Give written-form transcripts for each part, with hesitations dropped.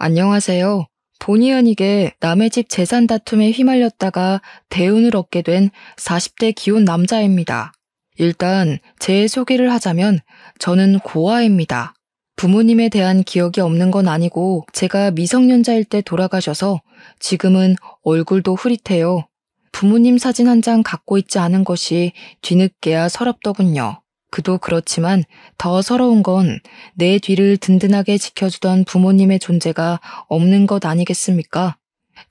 안녕하세요. 본의 아니게 남의 집 재산 다툼에 휘말렸다가 대운을 얻게 된 40대 기혼 남자입니다. 일단 제 소개를 하자면 저는 고아입니다. 부모님에 대한 기억이 없는 건 아니고 제가 미성년자일 때 돌아가셔서 지금은 얼굴도 흐릿해요. 부모님 사진 한 장 갖고 있지 않은 것이 뒤늦게야 서럽더군요. 그도 그렇지만 더 서러운 건 내 뒤를 든든하게 지켜주던 부모님의 존재가 없는 것 아니겠습니까?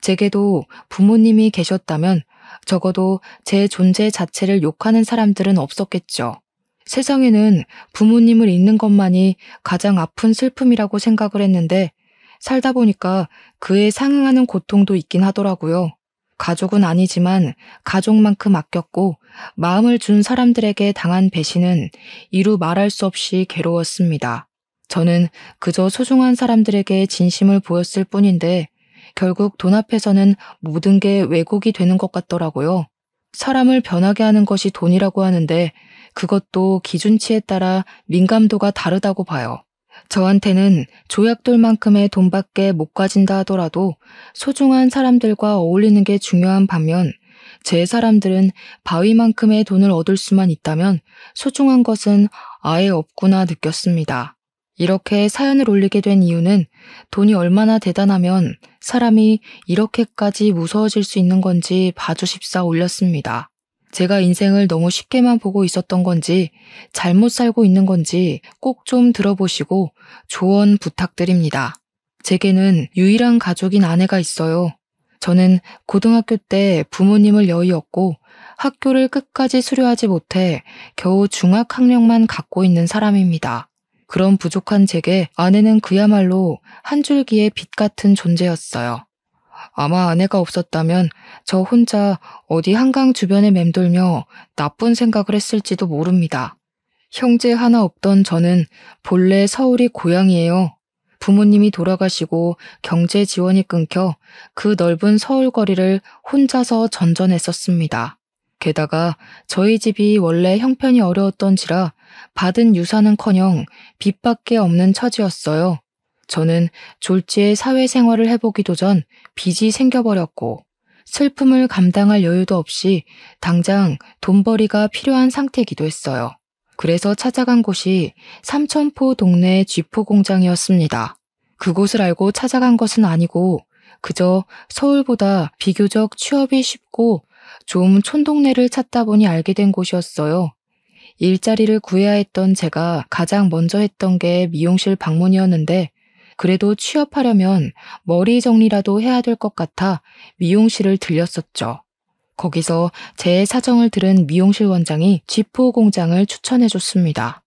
제게도 부모님이 계셨다면 적어도 제 존재 자체를 욕하는 사람들은 없었겠죠. 세상에는 부모님을 잃는 것만이 가장 아픈 슬픔이라고 생각을 했는데 살다 보니까 그에 상응하는 고통도 있긴 하더라고요. 가족은 아니지만 가족만큼 아꼈고 마음을 준 사람들에게 당한 배신은 이루 말할 수 없이 괴로웠습니다. 저는 그저 소중한 사람들에게 진심을 보였을 뿐인데 결국 돈 앞에서는 모든 게 왜곡이 되는 것 같더라고요. 사람을 변하게 하는 것이 돈이라고 하는데 그것도 기준치에 따라 민감도가 다르다고 봐요. 저한테는 조약돌만큼의 돈밖에 못 가진다 하더라도 소중한 사람들과 어울리는 게 중요한 반면 제 사람들은 바위만큼의 돈을 얻을 수만 있다면 소중한 것은 아예 없구나 느꼈습니다. 이렇게 사연을 올리게 된 이유는 돈이 얼마나 대단하면 사람이 이렇게까지 무서워질 수 있는 건지 봐주십사 올렸습니다. 제가 인생을 너무 쉽게만 보고 있었던 건지 잘못 살고 있는 건지 꼭 좀 들어보시고 조언 부탁드립니다. 제게는 유일한 가족인 아내가 있어요. 저는 고등학교 때 부모님을 여의었고 학교를 끝까지 수료하지 못해 겨우 중학학력만 갖고 있는 사람입니다. 그런 부족한 제게 아내는 그야말로 한 줄기의 빛 같은 존재였어요. 아마 아내가 없었다면 저 혼자 어디 한강 주변에 맴돌며 나쁜 생각을 했을지도 모릅니다. 형제 하나 없던 저는 본래 서울이 고향이에요. 부모님이 돌아가시고 경제 지원이 끊겨 그 넓은 서울 거리를 혼자서 전전했었습니다. 게다가 저희 집이 원래 형편이 어려웠던지라 받은 유산은커녕 빚밖에 없는 처지였어요. 저는 졸지에 사회생활을 해보기도 전 빚이 생겨버렸고 슬픔을 감당할 여유도 없이 당장 돈벌이가 필요한 상태이기도 했어요. 그래서 찾아간 곳이 삼천포 동네 쥐포 공장이었습니다. 그곳을 알고 찾아간 것은 아니고 그저 서울보다 비교적 취업이 쉽고 좀 촌동네를 찾다 보니 알게 된 곳이었어요. 일자리를 구해야 했던 제가 가장 먼저 했던 게 미용실 방문이었는데 그래도 취업하려면 머리 정리라도 해야 될 것 같아 미용실을 들렸었죠. 거기서 제 사정을 들은 미용실 원장이 쥐포 공장을 추천해줬습니다.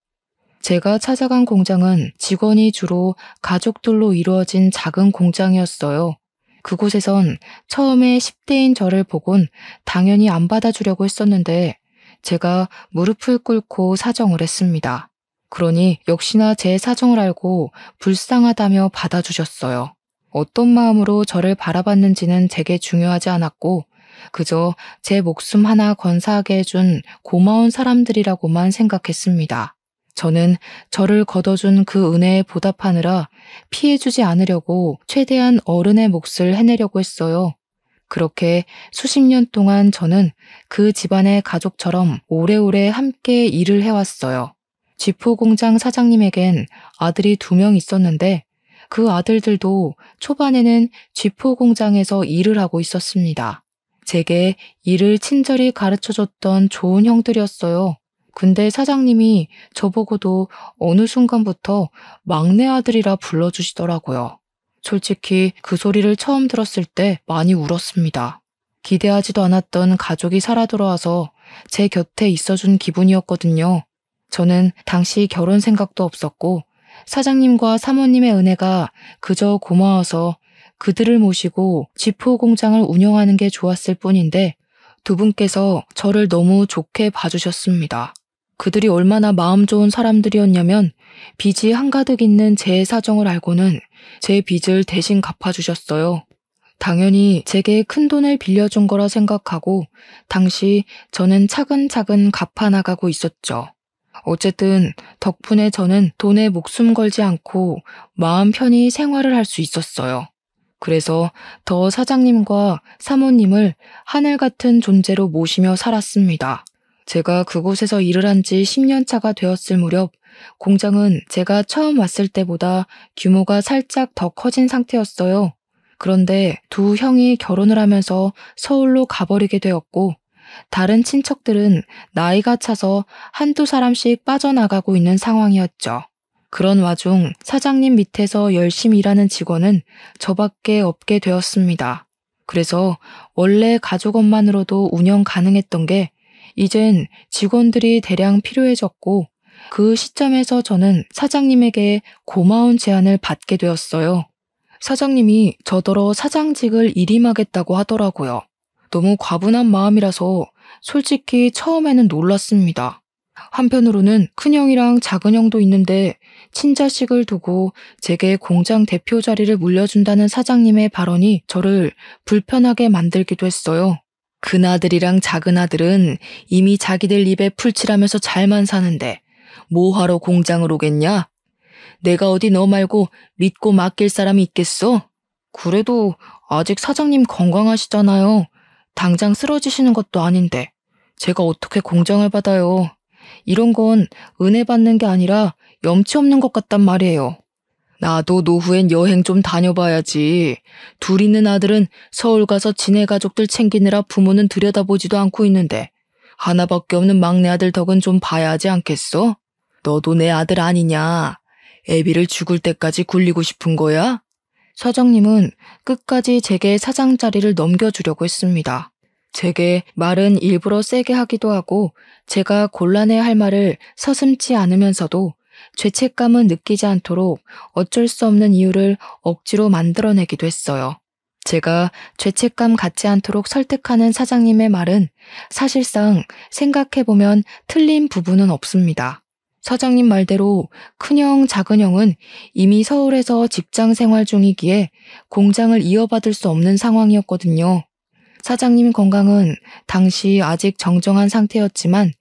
제가 찾아간 공장은 직원이 주로 가족들로 이루어진 작은 공장이었어요. 그곳에선 처음에 10대인 저를 보곤 당연히 안 받아주려고 했었는데 제가 무릎을 꿇고 사정을 했습니다. 그러니 역시나 제 사정을 알고 불쌍하다며 받아주셨어요. 어떤 마음으로 저를 바라봤는지는 제게 중요하지 않았고 그저 제 목숨 하나 건사하게 해준 고마운 사람들이라고만 생각했습니다. 저는 저를 걷어준 그 은혜에 보답하느라 피해주지 않으려고 최대한 어른의 몫을 해내려고 했어요. 그렇게 수십 년 동안 저는 그 집안의 가족처럼 오래오래 함께 일을 해왔어요. 쥐포 공장 사장님에겐 아들이 2명 있었는데 그 아들들도 초반에는 쥐포 공장에서 일을 하고 있었습니다. 제게 일을 친절히 가르쳐줬던 좋은 형들이었어요. 근데 사장님이 저보고도 어느 순간부터 막내 아들이라 불러주시더라고요. 솔직히 그 소리를 처음 들었을 때 많이 울었습니다. 기대하지도 않았던 가족이 살아 돌아와서 제 곁에 있어준 기분이었거든요. 저는 당시 결혼 생각도 없었고 사장님과 사모님의 은혜가 그저 고마워서 그들을 모시고 쥐포 공장을 운영하는 게 좋았을 뿐인데 두 분께서 저를 너무 좋게 봐주셨습니다. 그들이 얼마나 마음 좋은 사람들이었냐면 빚이 한가득 있는 제 사정을 알고는 제 빚을 대신 갚아주셨어요. 당연히 제게 큰 돈을 빌려준 거라 생각하고 당시 저는 차근차근 갚아나가고 있었죠. 어쨌든 덕분에 저는 돈에 목숨 걸지 않고 마음 편히 생활을 할 수 있었어요. 그래서 더 사장님과 사모님을 하늘 같은 존재로 모시며 살았습니다. 제가 그곳에서 일을 한 지 10년 차가 되었을 무렵 공장은 제가 처음 왔을 때보다 규모가 살짝 더 커진 상태였어요. 그런데 두 형이 결혼을 하면서 서울로 가버리게 되었고 다른 친척들은 나이가 차서 한두 사람씩 빠져나가고 있는 상황이었죠. 그런 와중 사장님 밑에서 열심히 일하는 직원은 저밖에 없게 되었습니다. 그래서 원래 가족원만으로도 운영 가능했던 게 이젠 직원들이 대량 필요해졌고 그 시점에서 저는 사장님에게 고마운 제안을 받게 되었어요. 사장님이 저더러 사장직을 일임하겠다고 하더라고요. 너무 과분한 마음이라서 솔직히 처음에는 놀랐습니다. 한편으로는 큰형이랑 작은형도 있는데 친자식을 두고 제게 공장 대표 자리를 물려준다는 사장님의 발언이 저를 불편하게 만들기도 했어요. 큰아들이랑 작은아들은 이미 자기들 입에 풀칠하면서 잘만 사는데 뭐하러 공장을 오겠냐? 내가 어디 너 말고 믿고 맡길 사람이 있겠어? 그래도 아직 사장님 건강하시잖아요. 당장 쓰러지시는 것도 아닌데 제가 어떻게 공장을 받아요. 이런 건 은혜 받는 게 아니라 염치 없는 것 같단 말이에요. 나도 노후엔 여행 좀 다녀봐야지. 둘 있는 아들은 서울 가서 지네 가족들 챙기느라 부모는 들여다보지도 않고 있는데 하나밖에 없는 막내 아들 덕은 좀 봐야 하지 않겠어? 너도 내 아들 아니냐? 애비를 죽을 때까지 굴리고 싶은 거야? 사장님은 끝까지 제게 사장 자리를 넘겨주려고 했습니다. 제게 말은 일부러 세게 하기도 하고 제가 곤란해 할 말을 서슴지 않으면서도 죄책감은 느끼지 않도록 어쩔 수 없는 이유를 억지로 만들어내기도 했어요. 제가 죄책감 갖지 않도록 설득하는 사장님의 말은 사실상 생각해보면 틀린 부분은 없습니다. 사장님 말대로 큰형, 작은형은 이미 서울에서 직장 생활 중이기에 공장을 이어받을 수 없는 상황이었거든요. 사장님 건강은 당시 아직 정정한 상태였지만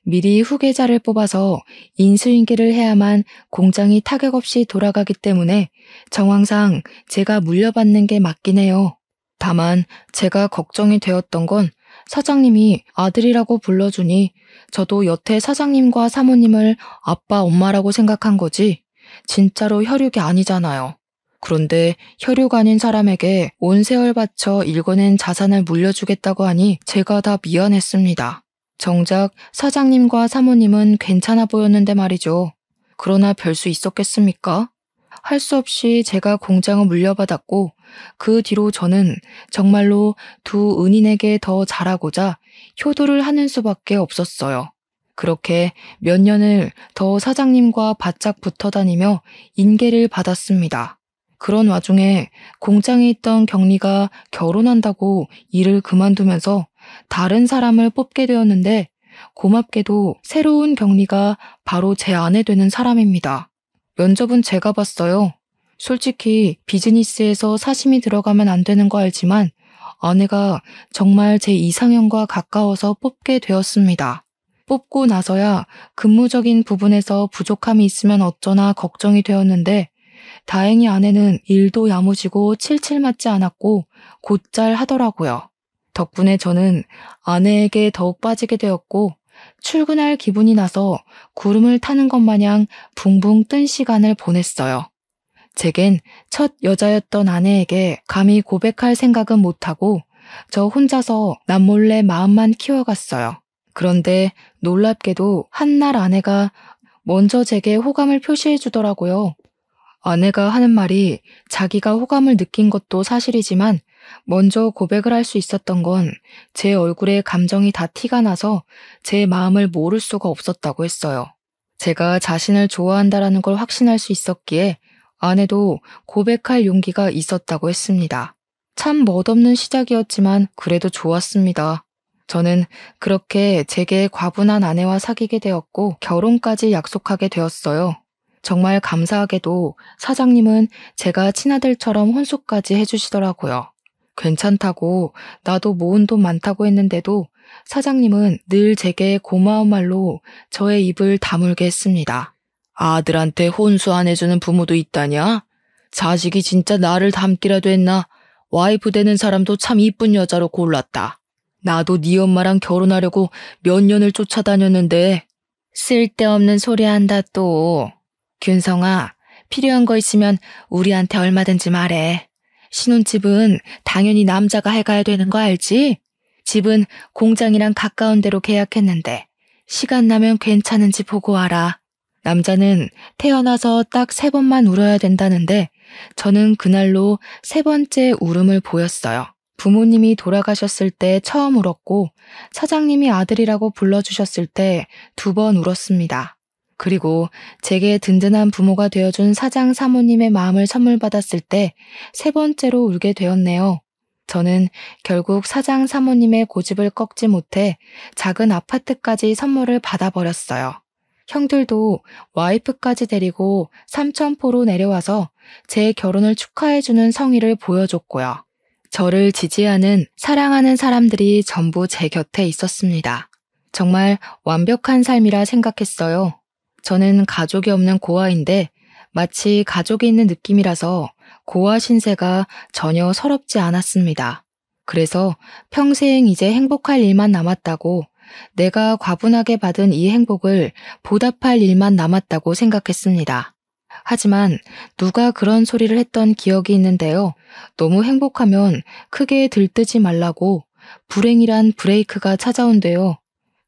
미리 후계자를 뽑아서 인수인계를 해야만 공장이 타격 없이 돌아가기 때문에 정황상 제가 물려받는 게 맞긴 해요. 다만 제가 걱정이 되었던 건 사장님이 아들이라고 불러주니 저도 여태 사장님과 사모님을 아빠, 엄마라고 생각한 거지 진짜로 혈육이 아니잖아요. 그런데 혈육 아닌 사람에게 온 세월 바쳐 일궈낸 자산을 물려주겠다고 하니 제가 다 미안했습니다. 정작 사장님과 사모님은 괜찮아 보였는데 말이죠. 그러나 별 수 있었겠습니까? 할 수 없이 제가 공장을 물려받았고 그 뒤로 저는 정말로 두 은인에게 더 잘하고자 효도를 하는 수밖에 없었어요. 그렇게 몇 년을 더 사장님과 바짝 붙어 다니며 인계를 받았습니다. 그런 와중에 공장에 있던 경리가 결혼한다고 일을 그만두면서 다른 사람을 뽑게 되었는데 고맙게도 새로운 경리가 바로 제 아내 되는 사람입니다. 면접은 제가 봤어요. 솔직히 비즈니스에서 사심이 들어가면 안 되는 거 알지만 아내가 정말 제 이상형과 가까워서 뽑게 되었습니다. 뽑고 나서야 근무적인 부분에서 부족함이 있으면 어쩌나 걱정이 되었는데 다행히 아내는 일도 야무지고 칠칠 맞지 않았고 곧잘 하더라고요. 덕분에 저는 아내에게 더욱 빠지게 되었고 출근할 기분이 나서 구름을 타는 것 마냥 붕붕 뜬 시간을 보냈어요. 제겐 첫 여자였던 아내에게 감히 고백할 생각은 못하고 저 혼자서 남몰래 마음만 키워갔어요. 그런데 놀랍게도 한날 아내가 먼저 제게 호감을 표시해 주더라고요. 아내가 하는 말이 자기가 호감을 느낀 것도 사실이지만 먼저 고백을 할 수 있었던 건 제 얼굴에 감정이 다 티가 나서 제 마음을 모를 수가 없었다고 했어요. 제가 자신을 좋아한다라는 걸 확신할 수 있었기에 아내도 고백할 용기가 있었다고 했습니다. 참 멋없는 시작이었지만 그래도 좋았습니다. 저는 그렇게 제게 과분한 아내와 사귀게 되었고 결혼까지 약속하게 되었어요. 정말 감사하게도 사장님은 제가 친아들처럼 혼수까지 해주시더라고요. 괜찮다고 나도 모은 돈 많다고 했는데도 사장님은 늘 제게 고마운 말로 저의 입을 다물게 했습니다. 아들한테 혼수 안 해주는 부모도 있다냐? 자식이 진짜 나를 닮기라도 했나? 와이프 되는 사람도 참 이쁜 여자로 골랐다. 나도 네 엄마랑 결혼하려고 몇 년을 쫓아다녔는데. 쓸데없는 소리 한다 또. 균성아, 필요한 거 있으면 우리한테 얼마든지 말해. 신혼집은 당연히 남자가 해가야 되는 거 알지? 집은 공장이랑 가까운 데로 계약했는데 시간 나면 괜찮은지 보고 와라. 남자는 태어나서 딱 3번만 울어야 된다는데 저는 그날로 3번째 울음을 보였어요. 부모님이 돌아가셨을 때 처음 울었고 사장님이 아들이라고 불러주셨을 때 2번 울었습니다. 그리고 제게 든든한 부모가 되어준 사장 사모님의 마음을 선물 받았을 때 3번째로 울게 되었네요. 저는 결국 사장 사모님의 고집을 꺾지 못해 작은 아파트까지 선물을 받아버렸어요. 형들도 와이프까지 데리고 삼천포로 내려와서 제 결혼을 축하해주는 성의를 보여줬고요. 저를 지지하는, 사랑하는 사람들이 전부 제 곁에 있었습니다. 정말 완벽한 삶이라 생각했어요. 저는 가족이 없는 고아인데 마치 가족이 있는 느낌이라서 고아 신세가 전혀 서럽지 않았습니다. 그래서 평생 이제 행복할 일만 남았다고, 내가 과분하게 받은 이 행복을 보답할 일만 남았다고 생각했습니다. 하지만 누가 그런 소리를 했던 기억이 있는데요. 너무 행복하면 크게 들뜨지 말라고 불행이란 브레이크가 찾아온대요.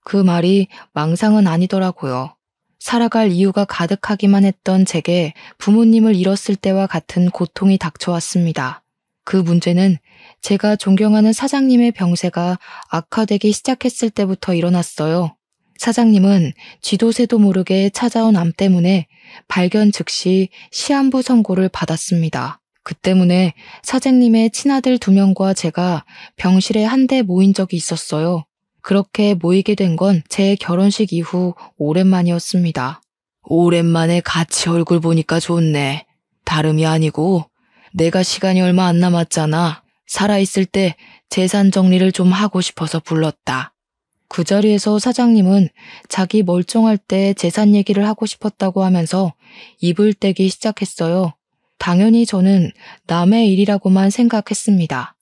그 말이 망상은 아니더라고요. 살아갈 이유가 가득하기만 했던 제게 부모님을 잃었을 때와 같은 고통이 닥쳐왔습니다. 그 문제는 제가 존경하는 사장님의 병세가 악화되기 시작했을 때부터 일어났어요. 사장님은 쥐도 새도 모르게 찾아온 암 때문에 발견 즉시 시한부 선고를 받았습니다. 그 때문에 사장님의 친아들 2명과 제가 병실에 한데 모인 적이 있었어요. 그렇게 모이게 된 건 제 결혼식 이후 오랜만이었습니다. 오랜만에 같이 얼굴 보니까 좋네. 다름이 아니고 내가 시간이 얼마 안 남았잖아. 살아있을 때 재산 정리를 좀 하고 싶어서 불렀다. 그 자리에서 사장님은 자기 멀쩡할 때 재산 얘기를 하고 싶었다고 하면서 입을 떼기 시작했어요. 당연히 저는 남의 일이라고만 생각했습니다.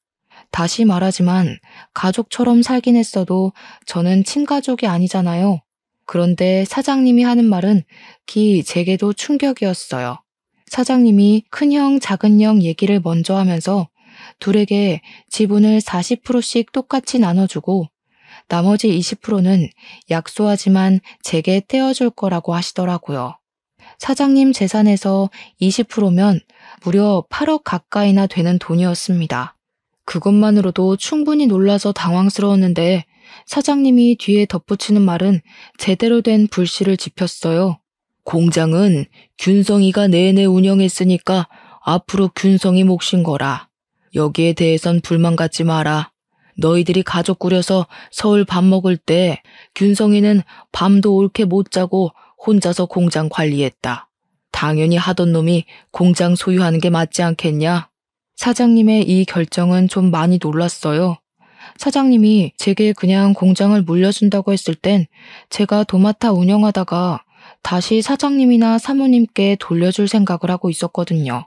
다시 말하지만 가족처럼 살긴 했어도 저는 친가족이 아니잖아요. 그런데 사장님이 하는 말은 제게도 충격이었어요. 사장님이 큰형, 작은형 얘기를 먼저 하면서 둘에게 지분을 40%씩 똑같이 나눠주고 나머지 20%는 약소하지만 제게 떼어줄 거라고 하시더라고요. 사장님 재산에서 20%면 무려 8억 가까이나 되는 돈이었습니다. 그것만으로도 충분히 놀라서 당황스러웠는데 사장님이 뒤에 덧붙이는 말은 제대로 된 불씨를 지폈어요. 공장은 균성이가 내내 운영했으니까 앞으로 균성이 몫인 거라. 여기에 대해선 불만 갖지 마라. 너희들이 가족 꾸려서 서울 밥 먹을 때 균성이는 밤도 옳게 못 자고 혼자서 공장 관리했다. 당연히 하던 놈이 공장 소유하는 게 맞지 않겠냐? 사장님의 이 결정은 좀 많이 놀랐어요. 사장님이 제게 그냥 공장을 물려준다고 했을 땐 제가 도맡아 운영하다가 다시 사장님이나 사모님께 돌려줄 생각을 하고 있었거든요.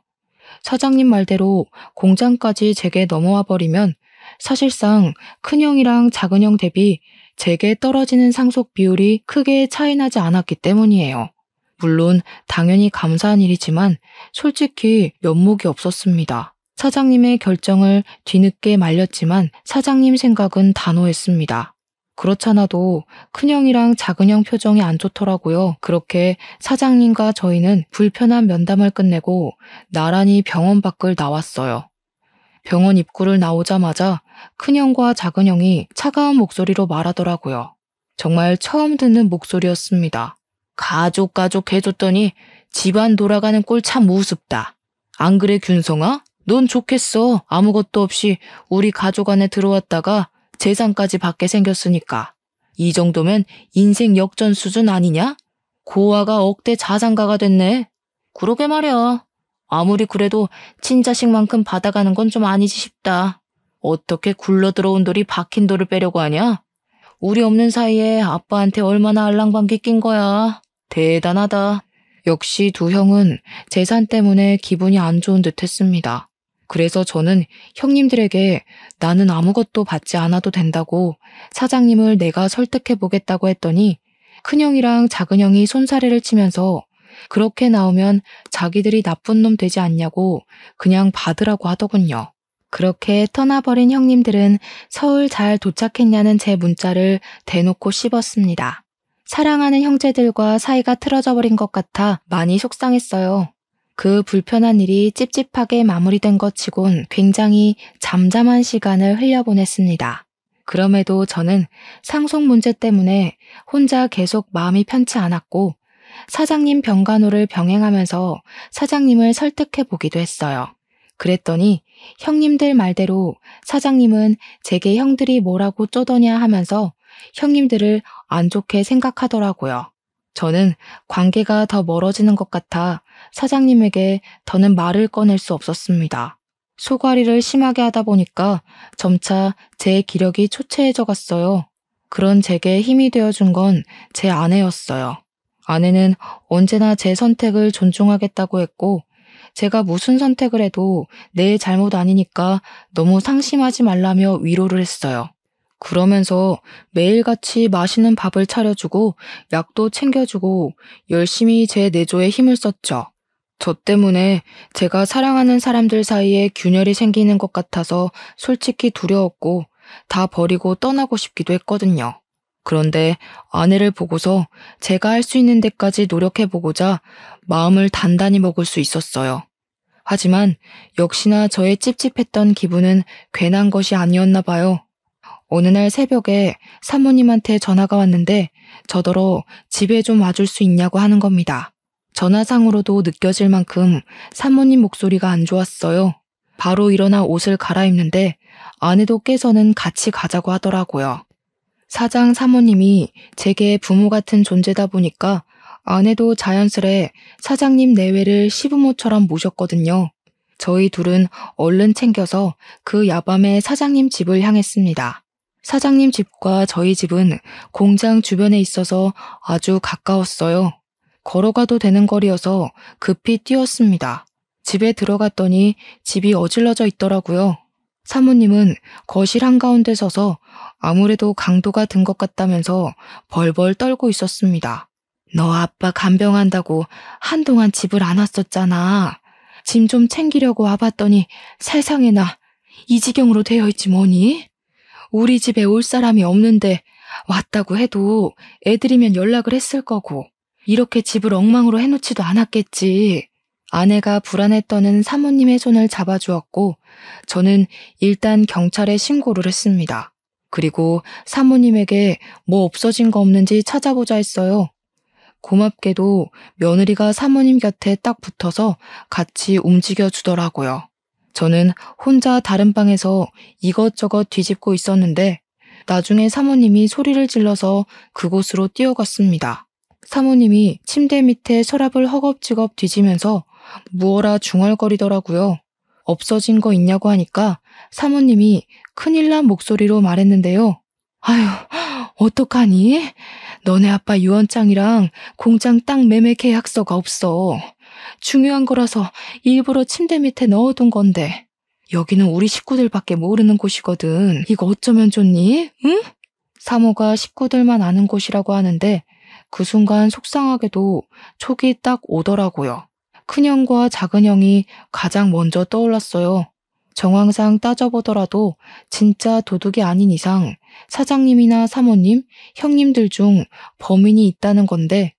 사장님 말대로 공장까지 제게 넘어와 버리면 사실상 큰형이랑 작은형 대비 제게 떨어지는 상속 비율이 크게 차이나지 않았기 때문이에요. 물론 당연히 감사한 일이지만 솔직히 면목이 없었습니다. 사장님의 결정을 뒤늦게 말렸지만 사장님 생각은 단호했습니다. 그렇잖아도 큰형이랑 작은형 표정이 안 좋더라고요. 그렇게 사장님과 저희는 불편한 면담을 끝내고 나란히 병원 밖을 나왔어요. 병원 입구를 나오자마자 큰형과 작은형이 차가운 목소리로 말하더라고요. 정말 처음 듣는 목소리였습니다. 가족 해줬더니 집안 돌아가는 꼴 참 우습다. 안 그래 균성아? 넌 좋겠어. 아무것도 없이 우리 가족 안에 들어왔다가 재산까지 받게 생겼으니까. 이 정도면 인생 역전 수준 아니냐? 고아가 억대 자산가가 됐네. 그러게 말이야. 아무리 그래도 친자식만큼 받아가는 건 좀 아니지 싶다. 어떻게 굴러 들어온 돌이 박힌 돌을 빼려고 하냐? 우리 없는 사이에 아빠한테 얼마나 알랑방귀 낀 거야. 대단하다. 역시 두 형은 재산 때문에 기분이 안 좋은 듯 했습니다. 그래서 저는 형님들에게 나는 아무것도 받지 않아도 된다고 사장님을 내가 설득해 보겠다고 했더니 큰형이랑 작은형이 손사래를 치면서 그렇게 나오면 자기들이 나쁜 놈 되지 않냐고 그냥 받으라고 하더군요. 그렇게 떠나버린 형님들은 서울 잘 도착했냐는 제 문자를 대놓고 씹었습니다. 사랑하는 형제들과 사이가 틀어져 버린 것 같아 많이 속상했어요. 그 불편한 일이 찝찝하게 마무리된 것 치곤 굉장히 잠잠한 시간을 흘려보냈습니다. 그럼에도 저는 상속 문제 때문에 혼자 계속 마음이 편치 않았고 사장님 병간호를 병행하면서 사장님을 설득해 보기도 했어요. 그랬더니 형님들 말대로 사장님은 제게 형들이 뭐라고 쪼더냐 하면서 형님들을 안 좋게 생각하더라고요. 저는 관계가 더 멀어지는 것 같아 사장님에게 더는 말을 꺼낼 수 없었습니다. 소가리를 심하게 하다 보니까 점차 제 기력이 초췌해져 갔어요. 그런 제게 힘이 되어준 건 제 아내였어요. 아내는 언제나 제 선택을 존중하겠다고 했고 제가 무슨 선택을 해도 내 잘못 아니니까 너무 상심하지 말라며 위로를 했어요. 그러면서 매일같이 맛있는 밥을 차려주고 약도 챙겨주고 열심히 제 내조에 힘을 썼죠. 저 때문에 제가 사랑하는 사람들 사이에 균열이 생기는 것 같아서 솔직히 두려웠고 다 버리고 떠나고 싶기도 했거든요. 그런데 아내를 보고서 제가 할 수 있는 데까지 노력해보고자 마음을 단단히 먹을 수 있었어요. 하지만 역시나 저의 찝찝했던 기분은 괜한 것이 아니었나 봐요. 어느 날 새벽에 사모님한테 전화가 왔는데 저더러 집에 좀 와줄 수 있냐고 하는 겁니다. 전화상으로도 느껴질 만큼 사모님 목소리가 안 좋았어요. 바로 일어나 옷을 갈아입는데 아내도 깨서는 같이 가자고 하더라고요. 사장 사모님이 제게 부모 같은 존재다 보니까 아내도 자연스레 사장님 내외를 시부모처럼 모셨거든요. 저희 둘은 얼른 챙겨서 그 야밤에 사장님 집을 향했습니다. 사장님 집과 저희 집은 공장 주변에 있어서 아주 가까웠어요. 걸어가도 되는 거리여서 급히 뛰었습니다. 집에 들어갔더니 집이 어질러져 있더라고요. 사모님은 거실 한가운데 서서 아무래도 강도가 든 것 같다면서 벌벌 떨고 있었습니다. 너 아빠 간병한다고 한동안 집을 안 왔었잖아. 짐 좀 챙기려고 와봤더니 세상에나 이 지경으로 되어 있지 뭐니? 우리 집에 올 사람이 없는데 왔다고 해도 애들이면 연락을 했을 거고 이렇게 집을 엉망으로 해놓지도 않았겠지. 아내가 불안해 떠는 사모님의 손을 잡아주었고 저는 일단 경찰에 신고를 했습니다. 그리고 사모님에게 뭐 없어진 거 없는지 찾아보자 했어요. 고맙게도 며느리가 사모님 곁에 딱 붙어서 같이 움직여 주더라고요. 저는 혼자 다른 방에서 이것저것 뒤집고 있었는데 나중에 사모님이 소리를 질러서 그곳으로 뛰어갔습니다. 사모님이 침대 밑에 서랍을 허겁지겁 뒤지면서 무어라 중얼거리더라고요. 없어진 거 있냐고 하니까 사모님이 큰일 난 목소리로 말했는데요. 아휴, 어떡하니? 너네 아빠 유언장이랑 공장 땅 매매 계약서가 없어. 중요한 거라서 일부러 침대 밑에 넣어둔 건데 여기는 우리 식구들밖에 모르는 곳이거든. 이거 어쩌면 좋니? 응? 사모가 식구들만 아는 곳이라고 하는데 그 순간 속상하게도 촉이 딱 오더라고요. 큰형과 작은형이 가장 먼저 떠올랐어요. 정황상 따져보더라도 진짜 도둑이 아닌 이상 사장님이나 사모님, 형님들 중 범인이 있다는 건데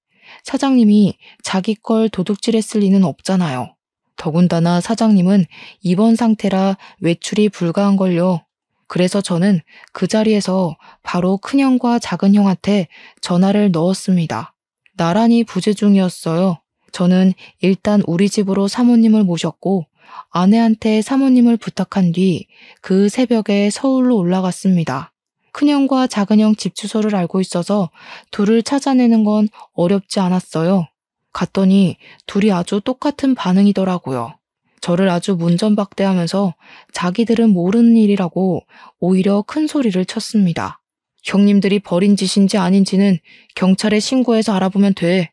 사장님이 자기 걸 도둑질했을 리는 없잖아요. 더군다나 사장님은 입원 상태라 외출이 불가한걸요. 그래서 저는 그 자리에서 바로 큰형과 작은형한테 전화를 넣었습니다. 나란히 부재 중이었어요. 저는 일단 우리 집으로 사모님을 모셨고 아내한테 사모님을 부탁한 뒤 그 새벽에 서울로 올라갔습니다. 큰형과 작은형 집 주소를 알고 있어서 둘을 찾아내는 건 어렵지 않았어요. 갔더니 둘이 아주 똑같은 반응이더라고요. 저를 아주 문전박대하면서 자기들은 모르는 일이라고 오히려 큰 소리를 쳤습니다. 형님들이 벌인 짓인지 아닌지는 경찰에 신고해서 알아보면 돼.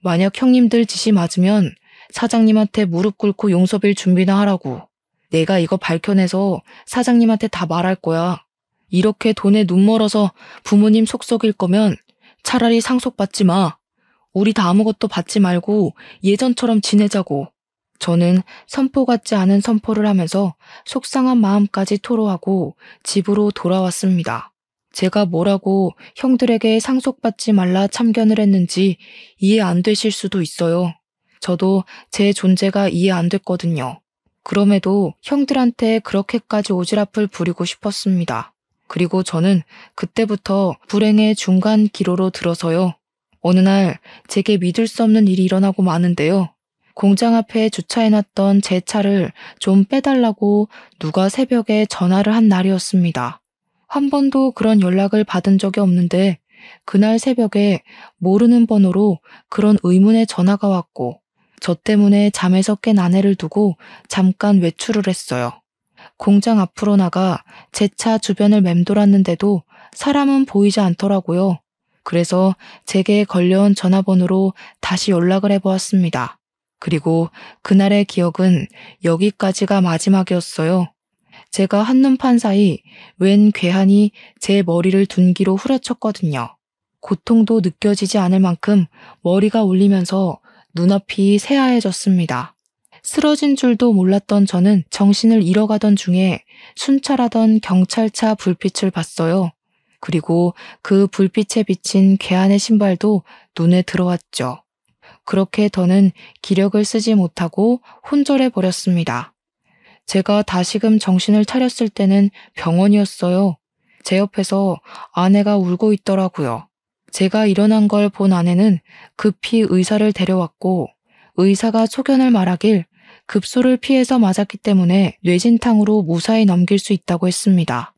만약 형님들 짓이 맞으면 사장님한테 무릎 꿇고 용서빌 준비나 하라고. 내가 이거 밝혀내서 사장님한테 다 말할 거야. 이렇게 돈에 눈 멀어서 부모님 속 썩일 거면 차라리 상속받지 마. 우리 다 아무것도 받지 말고 예전처럼 지내자고. 저는 선포 같지 않은 선포를 하면서 속상한 마음까지 토로하고 집으로 돌아왔습니다. 제가 뭐라고 형들에게 상속받지 말라 참견을 했는지 이해 안 되실 수도 있어요. 저도 제 존재가 이해 안 됐거든요. 그럼에도 형들한테 그렇게까지 오지랖을 부리고 싶었습니다. 그리고 저는 그때부터 불행의 중간 기로로 들어서요. 어느 날 제게 믿을 수 없는 일이 일어나고 마는데요. 공장 앞에 주차해놨던 제 차를 좀 빼달라고 누가 새벽에 전화를 한 날이었습니다. 한 번도 그런 연락을 받은 적이 없는데 그날 새벽에 모르는 번호로 그런 의문의 전화가 왔고 저 때문에 잠에서 깬 아내를 두고 잠깐 외출을 했어요. 공장 앞으로 나가 제 차 주변을 맴돌았는데도 사람은 보이지 않더라고요. 그래서 제게 걸려온 전화번호로 다시 연락을 해보았습니다. 그리고 그날의 기억은 여기까지가 마지막이었어요. 제가 한눈 판 사이 웬 괴한이 제 머리를 둔기로 후려쳤거든요. 고통도 느껴지지 않을 만큼 머리가 울리면서 눈앞이 새하얘졌습니다. 쓰러진 줄도 몰랐던 저는 정신을 잃어가던 중에 순찰하던 경찰차 불빛을 봤어요. 그리고 그 불빛에 비친 괴한의 신발도 눈에 들어왔죠. 그렇게 더는 기력을 쓰지 못하고 혼절해 버렸습니다. 제가 다시금 정신을 차렸을 때는 병원이었어요. 제 옆에서 아내가 울고 있더라고요. 제가 일어난 걸 본 아내는 급히 의사를 데려왔고 의사가 소견을 말하길 급소를 피해서 맞았기 때문에 뇌진탕으로 무사히 넘길 수 있다고 했습니다.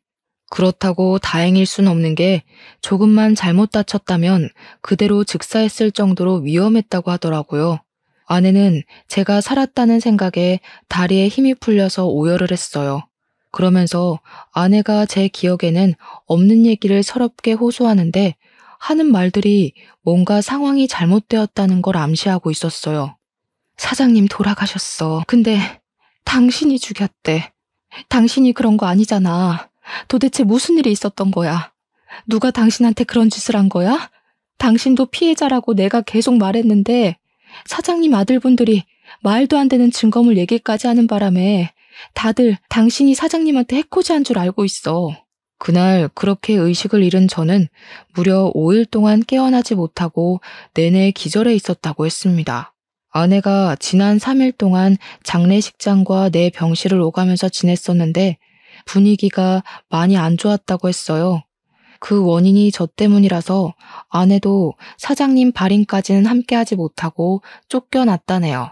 그렇다고 다행일 순 없는 게 조금만 잘못 다쳤다면 그대로 즉사했을 정도로 위험했다고 하더라고요. 아내는 제가 살았다는 생각에 다리에 힘이 풀려서 오열을 했어요. 그러면서 아내가 제 기억에는 없는 얘기를 서럽게 호소하는데 하는 말들이 뭔가 상황이 잘못되었다는 걸 암시하고 있었어요. 사장님 돌아가셨어. 근데 당신이 죽였대. 당신이 그런 거 아니잖아. 도대체 무슨 일이 있었던 거야? 누가 당신한테 그런 짓을 한 거야? 당신도 피해자라고 내가 계속 말했는데 사장님 아들분들이 말도 안 되는 증거물 얘기까지 하는 바람에 다들 당신이 사장님한테 해코지한 줄 알고 있어. 그날 그렇게 의식을 잃은 저는 무려 5일 동안 깨어나지 못하고 내내 기절해 있었다고 했습니다. 아내가 지난 3일 동안 장례식장과 내 병실을 오가면서 지냈었는데 분위기가 많이 안 좋았다고 했어요. 그 원인이 저 때문이라서 아내도 사장님 발인까지는 함께하지 못하고 쫓겨났다네요.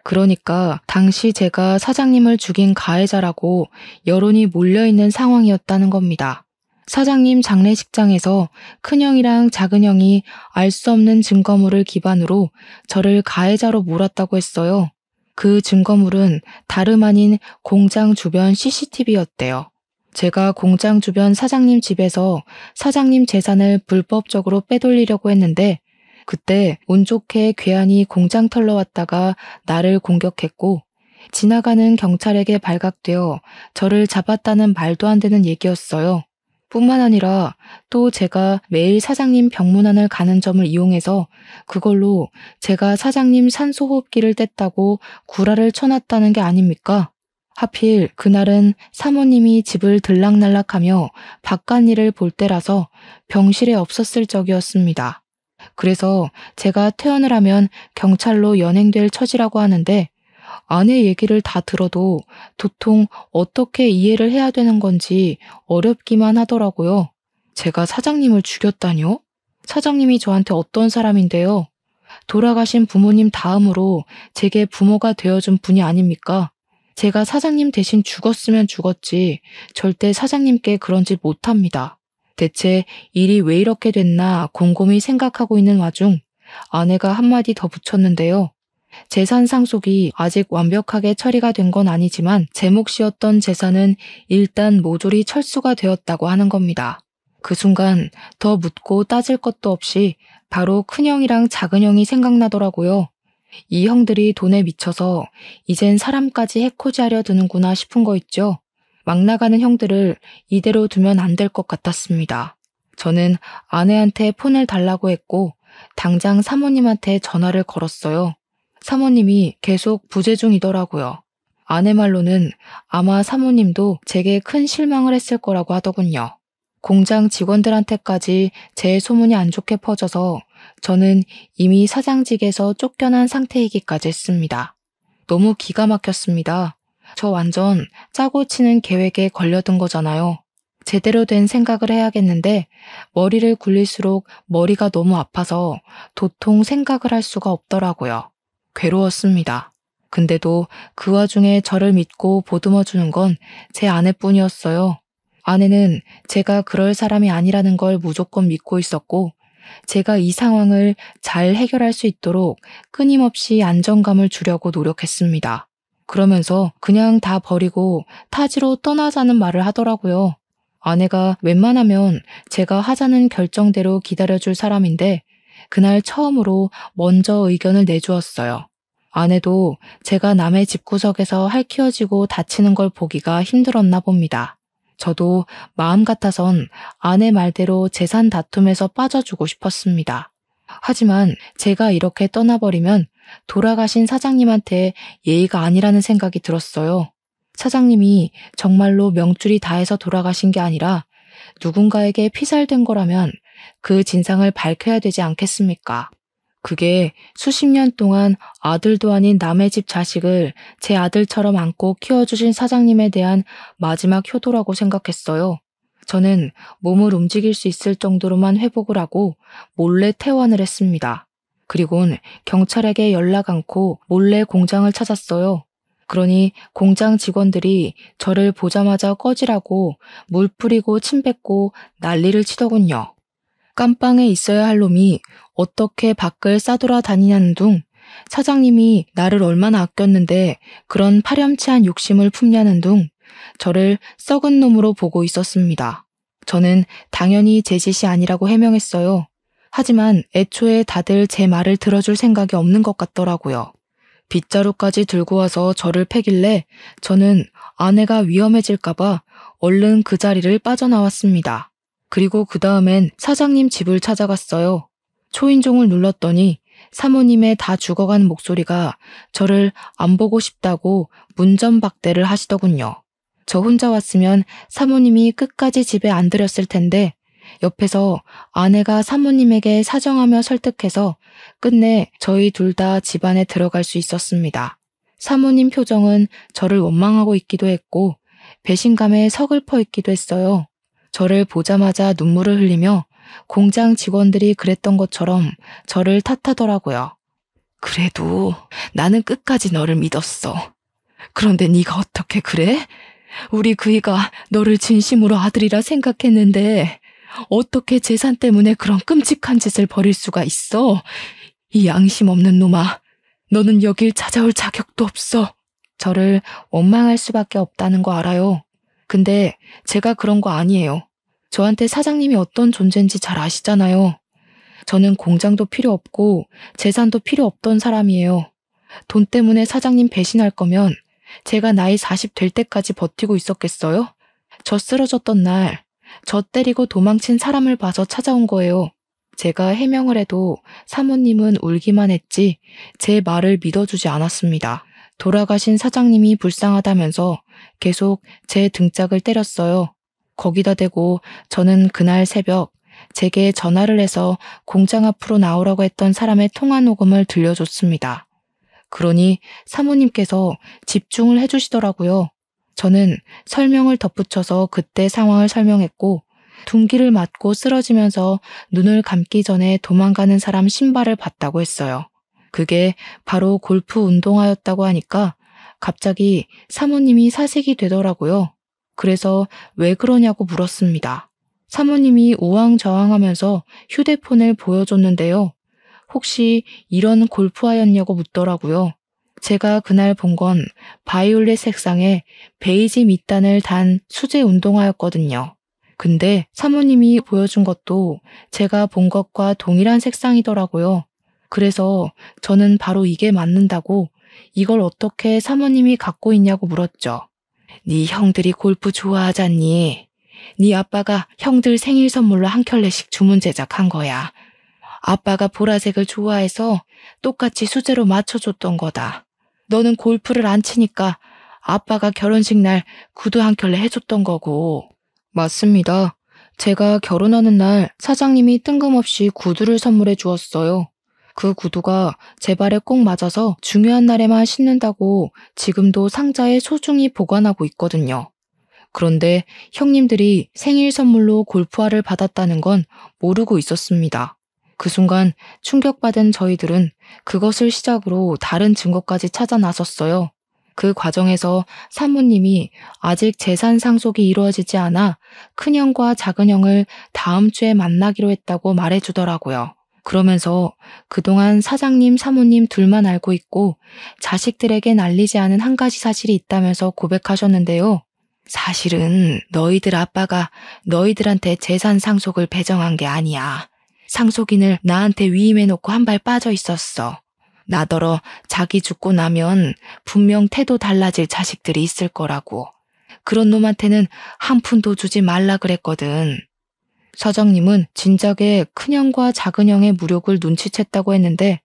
그러니까 당시 제가 사장님을 죽인 가해자라고 여론이 몰려있는 상황이었다는 겁니다. 사장님 장례식장에서 큰형이랑 작은형이 알 수 없는 증거물을 기반으로 저를 가해자로 몰았다고 했어요. 그 증거물은 다름 아닌 공장 주변 CCTV였대요. 제가 공장 주변 사장님 집에서 사장님 재산을 불법적으로 빼돌리려고 했는데 그때 운 좋게 괴한이 공장 털러 왔다가 나를 공격했고 지나가는 경찰에게 발각되어 저를 잡았다는 말도 안 되는 얘기였어요. 뿐만 아니라 또 제가 매일 사장님 병문안을 가는 점을 이용해서 그걸로 제가 사장님 산소호흡기를 뗐다고 구라를 쳐놨다는 게 아닙니까? 하필 그날은 사모님이 집을 들락날락하며 바깥일을 볼 때라서 병실에 없었을 적이었습니다. 그래서 제가 퇴원을 하면 경찰로 연행될 처지라고 하는데 아내 얘기를 다 들어도 도통 어떻게 이해를 해야 되는 건지 어렵기만 하더라고요. 제가 사장님을 죽였다뇨? 사장님이 저한테 어떤 사람인데요? 돌아가신 부모님 다음으로 제게 부모가 되어준 분이 아닙니까? 제가 사장님 대신 죽었으면 죽었지 절대 사장님께 그런 짓 못합니다. 대체 일이 왜 이렇게 됐나 곰곰이 생각하고 있는 와중 아내가 한마디 더 붙였는데요. 재산 상속이 아직 완벽하게 처리가 된 건 아니지만 제 몫이었던 재산은 일단 모조리 철수가 되었다고 하는 겁니다. 그 순간 더 묻고 따질 것도 없이 바로 큰형이랑 작은형이 생각나더라고요. 이 형들이 돈에 미쳐서 이젠 사람까지 해코지하려 드는구나 싶은 거 있죠. 막 나가는 형들을 이대로 두면 안 될 것 같았습니다. 저는 아내한테 폰을 달라고 했고 당장 사모님한테 전화를 걸었어요. 사모님이 계속 부재 중이더라고요. 아내 말로는 아마 사모님도 제게 큰 실망을 했을 거라고 하더군요. 공장 직원들한테까지 제 소문이 안 좋게 퍼져서 저는 이미 사장직에서 쫓겨난 상태이기까지 했습니다. 너무 기가 막혔습니다. 저 완전 짜고 치는 계획에 걸려든 거잖아요. 제대로 된 생각을 해야겠는데 머리를 굴릴수록 머리가 너무 아파서 도통 생각을 할 수가 없더라고요. 괴로웠습니다. 근데도 그 와중에 저를 믿고 보듬어주는 건 제 아내뿐이었어요. 아내는 제가 그럴 사람이 아니라는 걸 무조건 믿고 있었고 제가 이 상황을 잘 해결할 수 있도록 끊임없이 안정감을 주려고 노력했습니다. 그러면서 그냥 다 버리고 타지로 떠나자는 말을 하더라고요. 아내가 웬만하면 제가 하자는 결정대로 기다려줄 사람인데 그날 처음으로 먼저 의견을 내주었어요. 아내도 제가 남의 집구석에서 할퀴어지고 다치는 걸 보기가 힘들었나 봅니다. 저도 마음 같아선 아내 말대로 재산 다툼에서 빠져주고 싶었습니다. 하지만 제가 이렇게 떠나버리면 돌아가신 사장님한테 예의가 아니라는 생각이 들었어요. 사장님이 정말로 명줄이 다해서 돌아가신 게 아니라 누군가에게 피살된 거라면 그 진상을 밝혀야 되지 않겠습니까? 그게 수십 년 동안 아들도 아닌 남의 집 자식을 제 아들처럼 안고 키워주신 사장님에 대한 마지막 효도라고 생각했어요. 저는 몸을 움직일 수 있을 정도로만 회복을 하고 몰래 퇴원을 했습니다. 그리곤 경찰에게 연락 않고 몰래 공장을 찾았어요. 그러니 공장 직원들이 저를 보자마자 꺼지라고 물 뿌리고 침 뱉고 난리를 치더군요. 깜빵에 있어야 할 놈이 어떻게 밖을 싸돌아다니냐는 둥, 사장님이 나를 얼마나 아꼈는데 그런 파렴치한 욕심을 품냐는 둥, 저를 썩은 놈으로 보고 있었습니다. 저는 당연히 제 짓이 아니라고 해명했어요. 하지만 애초에 다들 제 말을 들어줄 생각이 없는 것 같더라고요. 빗자루까지 들고 와서 저를 패길래 저는 아내가 위험해질까봐 얼른 그 자리를 빠져나왔습니다. 그리고 그 다음엔 사장님 집을 찾아갔어요. 초인종을 눌렀더니 사모님의 다 죽어간 목소리가 저를 안 보고 싶다고 문전박대를 하시더군요. 저 혼자 왔으면 사모님이 끝까지 집에 안 들였을 텐데 옆에서 아내가 사모님에게 사정하며 설득해서 끝내 저희 둘 다 집안에 들어갈 수 있었습니다. 사모님 표정은 저를 원망하고 있기도 했고 배신감에 서글퍼 있기도 했어요. 저를 보자마자 눈물을 흘리며 공장 직원들이 그랬던 것처럼 저를 탓하더라고요. 그래도 나는 끝까지 너를 믿었어. 그런데 네가 어떻게 그래? 우리 그이가 너를 진심으로 아들이라 생각했는데 어떻게 재산 때문에 그런 끔찍한 짓을 벌일 수가 있어? 이 양심 없는 놈아, 너는 여길 찾아올 자격도 없어. 저를 원망할 수밖에 없다는 거 알아요. 근데 제가 그런 거 아니에요. 저한테 사장님이 어떤 존재인지 잘 아시잖아요. 저는 공장도 필요 없고 재산도 필요 없던 사람이에요. 돈 때문에 사장님 배신할 거면 제가 나이 40 될 때까지 버티고 있었겠어요? 저 쓰러졌던 날, 저 때리고 도망친 사람을 봐서 찾아온 거예요. 제가 해명을 해도 사모님은 울기만 했지 제 말을 믿어주지 않았습니다. 돌아가신 사장님이 불쌍하다면서 계속 제 등짝을 때렸어요. 거기다 대고 저는 그날 새벽 제게 전화를 해서 공장 앞으로 나오라고 했던 사람의 통화 녹음을 들려줬습니다. 그러니 사모님께서 집중을 해주시더라고요. 저는 설명을 덧붙여서 그때 상황을 설명했고 둔기를 맞고 쓰러지면서 눈을 감기 전에 도망가는 사람 신발을 봤다고 했어요. 그게 바로 골프 운동화였다고 하니까 갑자기 사모님이 사색이 되더라고요. 그래서 왜 그러냐고 물었습니다. 사모님이 우왕좌왕하면서 휴대폰을 보여줬는데요. 혹시 이런 골프화였냐고 묻더라고요. 제가 그날 본 건 바이올렛 색상의 베이지 밑단을 단 수제 운동화였거든요. 근데 사모님이 보여준 것도 제가 본 것과 동일한 색상이더라고요. 그래서 저는 바로 이게 맞는다고 이걸 어떻게 사모님이 갖고 있냐고 물었죠. 네 형들이 골프 좋아하잖니. 네 아빠가 형들 생일 선물로 한 켤레씩 주문 제작한 거야. 아빠가 보라색을 좋아해서 똑같이 수제로 맞춰줬던 거다. 너는 골프를 안 치니까 아빠가 결혼식 날 구두 한 켤레 해줬던 거고. 맞습니다. 제가 결혼하는 날 사장님이 뜬금없이 구두를 선물해 주었어요. 그 구두가 제 발에 꼭 맞아서 중요한 날에만 신는다고 지금도 상자에 소중히 보관하고 있거든요. 그런데 형님들이 생일 선물로 골프화를 받았다는 건 모르고 있었습니다. 그 순간 충격받은 저희들은 그것을 시작으로 다른 증거까지 찾아 나섰어요. 그 과정에서 사모님이 아직 재산 상속이 이루어지지 않아 큰형과 작은형을 다음 주에 만나기로 했다고 말해주더라고요. 그러면서 그동안 사장님, 사모님 둘만 알고 있고 자식들에겐 알리지 않은 한 가지 사실이 있다면서 고백하셨는데요. 사실은 너희들 아빠가 너희들한테 재산 상속을 배정한 게 아니야. 상속인을 나한테 위임해놓고 한 발 빠져 있었어. 나더러 자기 죽고 나면 분명 태도 달라질 자식들이 있을 거라고. 그런 놈한테는 한 푼도 주지 말라 그랬거든. 사장님은 진작에 큰형과 작은형의 무력을 눈치챘다고 했는데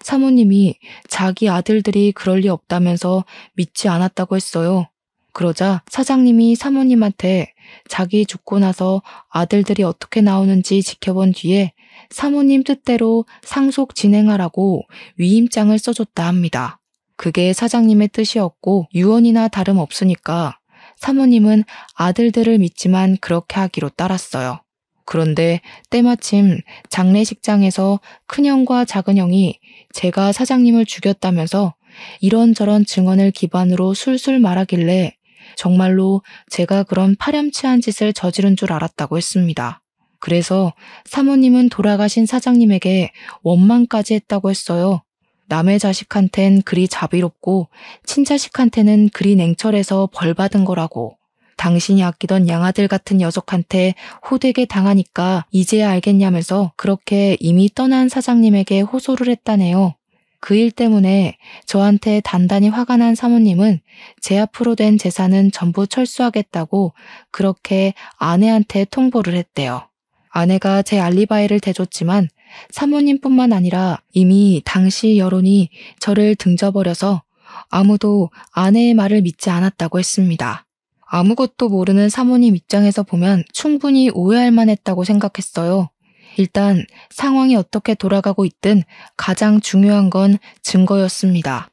사모님이 자기 아들들이 그럴 리 없다면서 믿지 않았다고 했어요. 그러자 사장님이 사모님한테 자기 죽고 나서 아들들이 어떻게 나오는지 지켜본 뒤에 사모님 뜻대로 상속 진행하라고 위임장을 써줬다 합니다. 그게 사장님의 뜻이었고 유언이나 다름없으니까 사모님은 아들들을 믿지만 그렇게 하기로 따랐어요. 그런데 때마침 장례식장에서 큰형과 작은형이 제가 사장님을 죽였다면서 이런저런 증언을 기반으로 술술 말하길래 정말로 제가 그런 파렴치한 짓을 저지른 줄 알았다고 했습니다. 그래서 사모님은 돌아가신 사장님에게 원망까지 했다고 했어요. 남의 자식한텐 그리 자비롭고 친자식한테는 그리 냉철해서 벌 받은 거라고. 당신이 아끼던 양아들 같은 녀석한테 호되게 당하니까 이제야 알겠냐면서 그렇게 이미 떠난 사장님에게 호소를 했다네요. 그 일 때문에 저한테 단단히 화가 난 사모님은 제 앞으로 된 재산은 전부 철수하겠다고 그렇게 아내한테 통보를 했대요. 아내가 제 알리바이를 대줬지만 사모님뿐만 아니라 이미 당시 여론이 저를 등져버려서 아무도 아내의 말을 믿지 않았다고 했습니다. 아무것도 모르는 사모님 입장에서 보면 충분히 오해할 만했다고 생각했어요. 일단 상황이 어떻게 돌아가고 있든 가장 중요한 건 증거였습니다.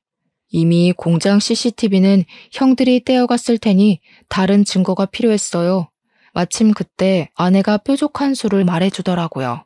이미 공장 CCTV는 형들이 떼어갔을 테니 다른 증거가 필요했어요. 마침 그때 아내가 뾰족한 수를 말해주더라고요.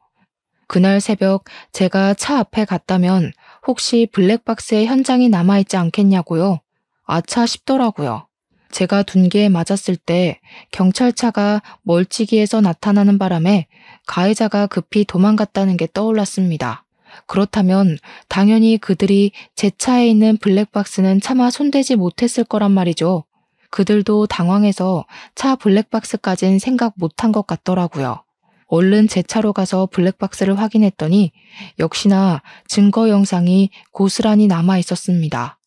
그날 새벽 제가 차 앞에 갔다면 혹시 블랙박스의 현장이 남아있지 않겠냐고요. 아차 싶더라고요. 제가 둔기에 맞았을 때 경찰차가 멀찍이에서 나타나는 바람에 가해자가 급히 도망갔다는 게 떠올랐습니다. 그렇다면 당연히 그들이 제 차에 있는 블랙박스는 차마 손대지 못했을 거란 말이죠. 그들도 당황해서 차 블랙박스까진 생각 못한 것 같더라고요. 얼른 제 차로 가서 블랙박스를 확인했더니 역시나 증거 영상이 고스란히 남아 있었습니다.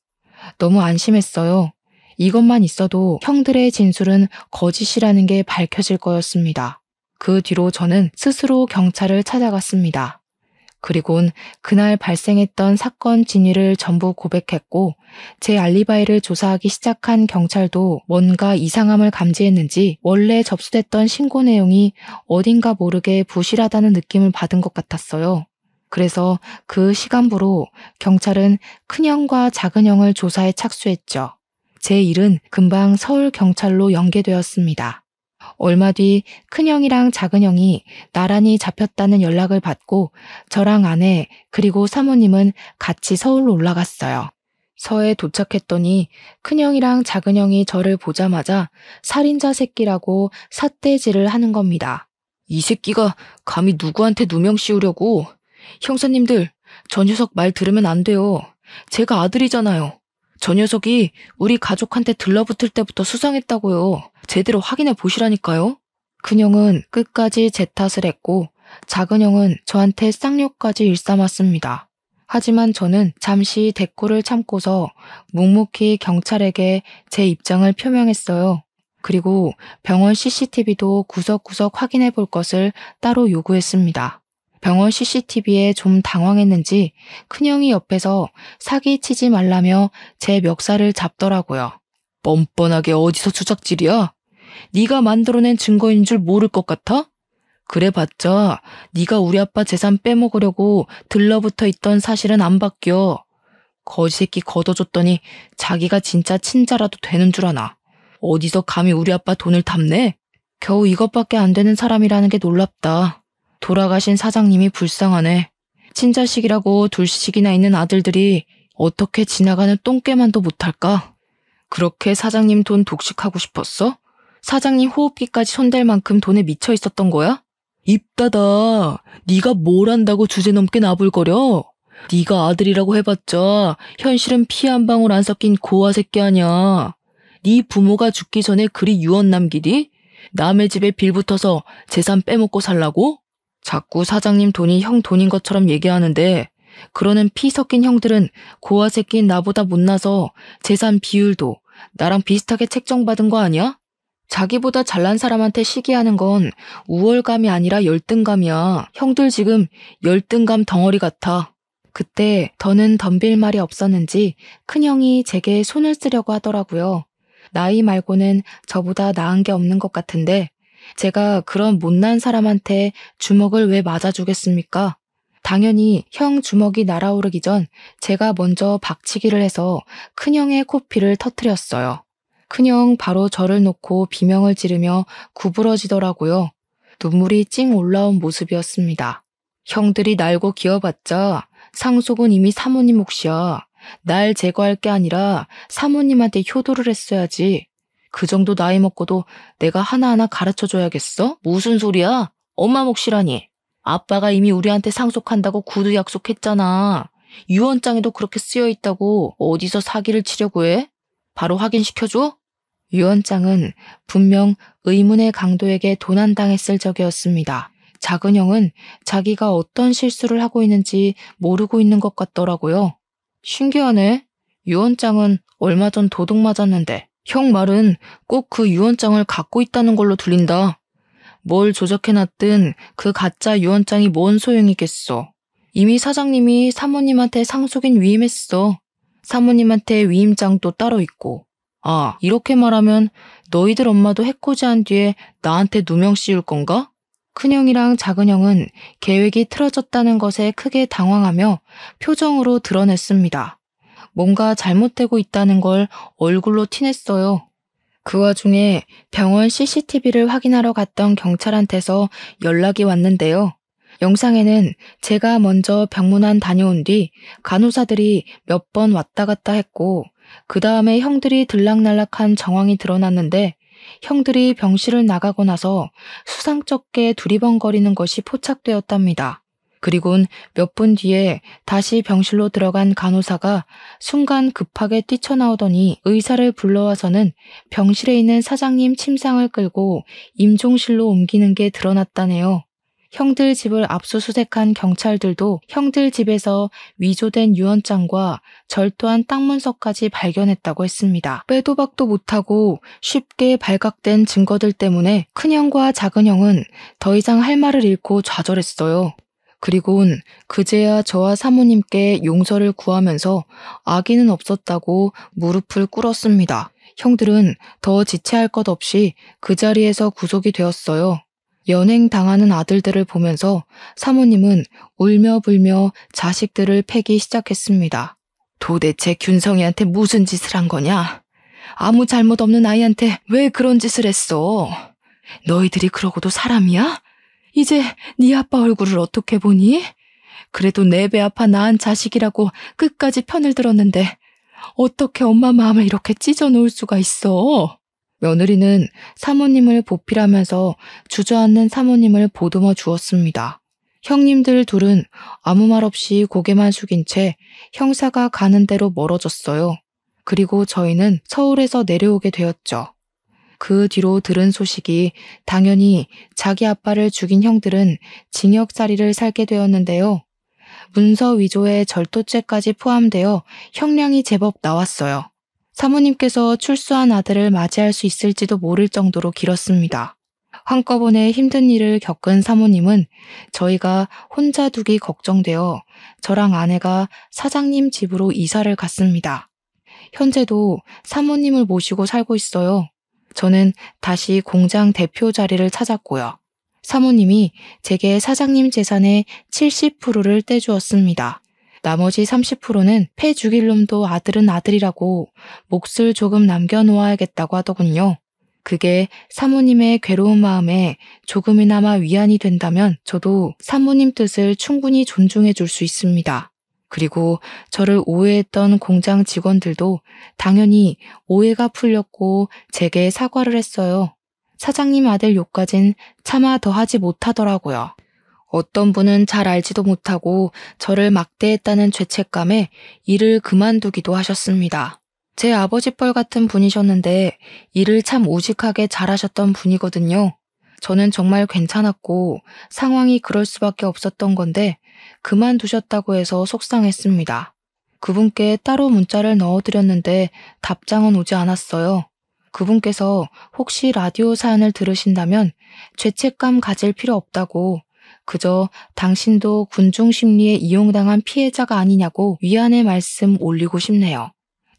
너무 안심했어요. 이것만 있어도 형들의 진술은 거짓이라는 게 밝혀질 거였습니다. 그 뒤로 저는 스스로 경찰을 찾아갔습니다. 그리곤 그날 발생했던 사건 진위를 전부 고백했고 제 알리바이를 조사하기 시작한 경찰도 뭔가 이상함을 감지했는지 원래 접수됐던 신고 내용이 어딘가 모르게 부실하다는 느낌을 받은 것 같았어요. 그래서 그 시간부로 경찰은 큰형과 작은형을 조사에 착수했죠. 제 일은 금방 서울경찰로 연계되었습니다. 얼마 뒤 큰형이랑 작은형이 나란히 잡혔다는 연락을 받고 저랑 아내 그리고 사모님은 같이 서울로 올라갔어요. 서에 도착했더니 큰형이랑 작은형이 저를 보자마자 살인자 새끼라고 삿대질을 하는 겁니다. 이 새끼가 감히 누구한테 누명 씌우려고. 형사님들, 저 녀석 말 들으면 안 돼요. 제가 아들이잖아요. 저 녀석이 우리 가족한테 들러붙을 때부터 수상했다고요. 제대로 확인해 보시라니까요. 큰형은 끝까지 제 탓을 했고 작은형은 저한테 쌍욕까지 일삼았습니다. 하지만 저는 잠시 대꾸를 참고서 묵묵히 경찰에게 제 입장을 표명했어요. 그리고 병원 CCTV도 구석구석 확인해 볼 것을 따로 요구했습니다. 병원 CCTV에 좀 당황했는지 큰형이 옆에서 사기치지 말라며 제 멱살을 잡더라고요. 뻔뻔하게 어디서 주작질이야? 네가 만들어낸 증거인 줄 모를 것 같아? 그래봤자 네가 우리 아빠 재산 빼먹으려고 들러붙어 있던 사실은 안 바뀌어. 거지새끼 걷어줬더니 자기가 진짜 친자라도 되는 줄 아나. 어디서 감히 우리 아빠 돈을 탐내? 겨우 이것밖에 안 되는 사람이라는 게 놀랍다. 돌아가신 사장님이 불쌍하네. 친자식이라고 둘씩이나 있는 아들들이 어떻게 지나가는 똥개만도 못할까? 그렇게 사장님 돈 독식하고 싶었어? 사장님 호흡기까지 손댈 만큼 돈에 미쳐 있었던 거야? 입 닫아. 네가 뭘 안다고 주제넘게 나불거려? 네가 아들이라고 해봤자 현실은 피 한 방울 안 섞인 고아 새끼 아냐. 네 부모가 죽기 전에 그리 유언 남기디? 남의 집에 빌붙어서 재산 빼먹고 살라고? 자꾸 사장님 돈이 형 돈인 것처럼 얘기하는데 그러는 피 섞인 형들은 고아 새끼인 나보다 못나서 재산 비율도 나랑 비슷하게 책정받은 거 아니야? 자기보다 잘난 사람한테 시기하는 건 우월감이 아니라 열등감이야. 형들 지금 열등감 덩어리 같아. 그때 더는 덤빌 말이 없었는지 큰형이 제게 손을 쓰려고 하더라고요. 나이 말고는 저보다 나은 게 없는 것 같은데 제가 그런 못난 사람한테 주먹을 왜 맞아주겠습니까? 당연히 형 주먹이 날아오르기 전 제가 먼저 박치기를 해서 큰형의 코피를 터뜨렸어요. 큰형 바로 저를 놓고 비명을 지르며 구부러지더라고요. 눈물이 찡 올라온 모습이었습니다. 형들이 날고 기어봤자 상속은 이미 사모님 몫이야. 날 제거할 게 아니라 사모님한테 효도를 했어야지. 그 정도 나이 먹고도 내가 하나하나 가르쳐줘야겠어? 무슨 소리야? 엄마 몫이라니. 아빠가 이미 우리한테 상속한다고 구두 약속했잖아. 유언장에도 그렇게 쓰여있다고 어디서 사기를 치려고 해? 바로 확인시켜줘? 유언장은 분명 의문의 강도에게 도난당했을 적이었습니다. 작은형은 자기가 어떤 실수를 하고 있는지 모르고 있는 것 같더라고요. 신기하네. 유언장은 얼마 전 도둑 맞았는데 형 말은 꼭 그 유언장을 갖고 있다는 걸로 들린다. 뭘 조작해놨든 그 가짜 유언장이 뭔 소용이겠어. 이미 사장님이 사모님한테 상속인 위임했어. 사모님한테 위임장도 따로 있고. 아, 이렇게 말하면 너희들 엄마도 해코지한 뒤에 나한테 누명 씌울 건가? 큰형이랑 작은형은 계획이 틀어졌다는 것에 크게 당황하며 표정으로 드러냈습니다. 뭔가 잘못되고 있다는 걸 얼굴로 티냈어요. 그 와중에 병원 CCTV를 확인하러 갔던 경찰한테서 연락이 왔는데요. 영상에는 제가 먼저 병문안 다녀온 뒤 간호사들이 몇 번 왔다 갔다 했고 그 다음에 형들이 들락날락한 정황이 드러났는데 형들이 병실을 나가고 나서 수상쩍게 두리번거리는 것이 포착되었답니다. 그리곤 몇 분 뒤에 다시 병실로 들어간 간호사가 순간 급하게 뛰쳐나오더니 의사를 불러와서는 병실에 있는 사장님 침상을 끌고 임종실로 옮기는 게 드러났다네요. 형들 집을 압수수색한 경찰들도 형들 집에서 위조된 유언장과 절도한 땅 문서까지 발견했다고 했습니다. 빼도 박도 못하고 쉽게 발각된 증거들 때문에 큰형과 작은형은 더 이상 할 말을 잃고 좌절했어요. 그리곤 그제야 저와 사모님께 용서를 구하면서 악의는 없었다고 무릎을 꿇었습니다. 형들은 더 지체할 것 없이 그 자리에서 구속이 되었어요. 연행당하는 아들들을 보면서 사모님은 울며 불며 자식들을 패기 시작했습니다. 도대체 균성이한테 무슨 짓을 한 거냐? 아무 잘못 없는 아이한테 왜 그런 짓을 했어? 너희들이 그러고도 사람이야? 이제 네 아빠 얼굴을 어떻게 보니? 그래도 내 배 아파 낳은 자식이라고 끝까지 편을 들었는데 어떻게 엄마 마음을 이렇게 찢어놓을 수가 있어? 며느리는 사모님을 보필하면서 주저앉는 사모님을 보듬어 주었습니다. 형님들 둘은 아무 말 없이 고개만 숙인 채 형사가 가는 대로 멀어졌어요. 그리고 저희는 서울에서 내려오게 되었죠. 그 뒤로 들은 소식이 당연히 자기 아빠를 죽인 형들은 징역살이를 살게 되었는데요. 문서 위조에 절도죄까지 포함되어 형량이 제법 나왔어요. 사모님께서 출소한 아들을 맞이할 수 있을지도 모를 정도로 길었습니다. 한꺼번에 힘든 일을 겪은 사모님은 저희가 혼자 두기 걱정되어 저랑 아내가 사장님 집으로 이사를 갔습니다. 현재도 사모님을 모시고 살고 있어요. 저는 다시 공장 대표 자리를 찾았고요. 사모님이 제게 사장님 재산의 70%를 떼주었습니다. 나머지 30%는 패 죽일 놈도 아들은 아들이라고 몫을 조금 남겨놓아야겠다고 하더군요. 그게 사모님의 괴로운 마음에 조금이나마 위안이 된다면 저도 사모님 뜻을 충분히 존중해 줄 수 있습니다. 그리고 저를 오해했던 공장 직원들도 당연히 오해가 풀렸고 제게 사과를 했어요. 사장님 아들 욕까진 차마 더 하지 못하더라고요. 어떤 분은 잘 알지도 못하고 저를 막대했다는 죄책감에 일을 그만두기도 하셨습니다. 제 아버지뻘 같은 분이셨는데 일을 참 우직하게 잘하셨던 분이거든요. 저는 정말 괜찮았고 상황이 그럴 수밖에 없었던 건데 그만두셨다고 해서 속상했습니다. 그분께 따로 문자를 넣어드렸는데 답장은 오지 않았어요. 그분께서 혹시 라디오 사연을 들으신다면 죄책감 가질 필요 없다고 그저 당신도 군중 심리에 이용당한 피해자가 아니냐고 위안의 말씀 올리고 싶네요.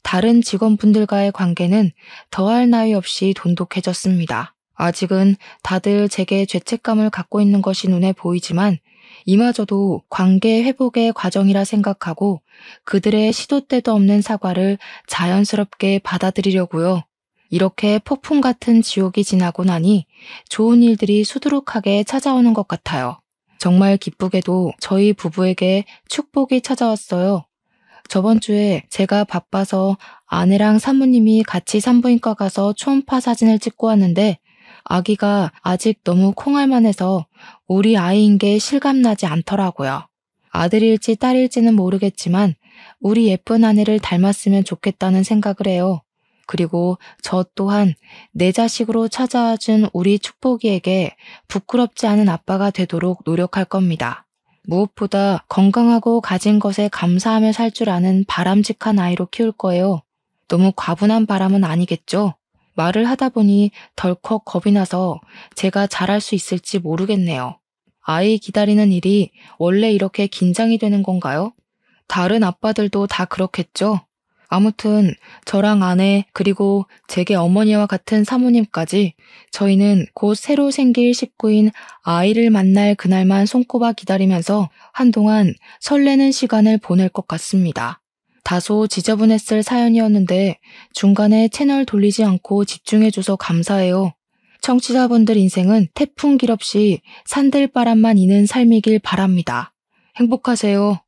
다른 직원분들과의 관계는 더할 나위 없이 돈독해졌습니다. 아직은 다들 제게 죄책감을 갖고 있는 것이 눈에 보이지만 이마저도 관계 회복의 과정이라 생각하고 그들의 시도 때도 없는 사과를 자연스럽게 받아들이려고요. 이렇게 폭풍 같은 지옥이 지나고 나니 좋은 일들이 수두룩하게 찾아오는 것 같아요. 정말 기쁘게도 저희 부부에게 축복이 찾아왔어요. 저번 주에 제가 바빠서 아내랑 사모님이 같이 산부인과 가서 초음파 사진을 찍고 왔는데 아기가 아직 너무 콩알만해서 우리 아이인 게 실감나지 않더라고요. 아들일지 딸일지는 모르겠지만 우리 예쁜 아내를 닮았으면 좋겠다는 생각을 해요. 그리고 저 또한 내 자식으로 찾아와준 우리 축복이에게 부끄럽지 않은 아빠가 되도록 노력할 겁니다. 무엇보다 건강하고 가진 것에 감사하며 살 줄 아는 바람직한 아이로 키울 거예요. 너무 과분한 바람은 아니겠죠? 말을 하다 보니 덜컥 겁이 나서 제가 잘할 수 있을지 모르겠네요. 아이 기다리는 일이 원래 이렇게 긴장이 되는 건가요? 다른 아빠들도 다 그렇겠죠? 아무튼 저랑 아내 그리고 제게 어머니와 같은 사모님까지 저희는 곧 새로 생길 식구인 아이를 만날 그날만 손꼽아 기다리면서 한동안 설레는 시간을 보낼 것 같습니다. 다소 지저분했을 사연이었는데 중간에 채널 돌리지 않고 집중해줘서 감사해요. 청취자분들 인생은 태풍 길 없이 산들바람만 이는 삶이길 바랍니다. 행복하세요.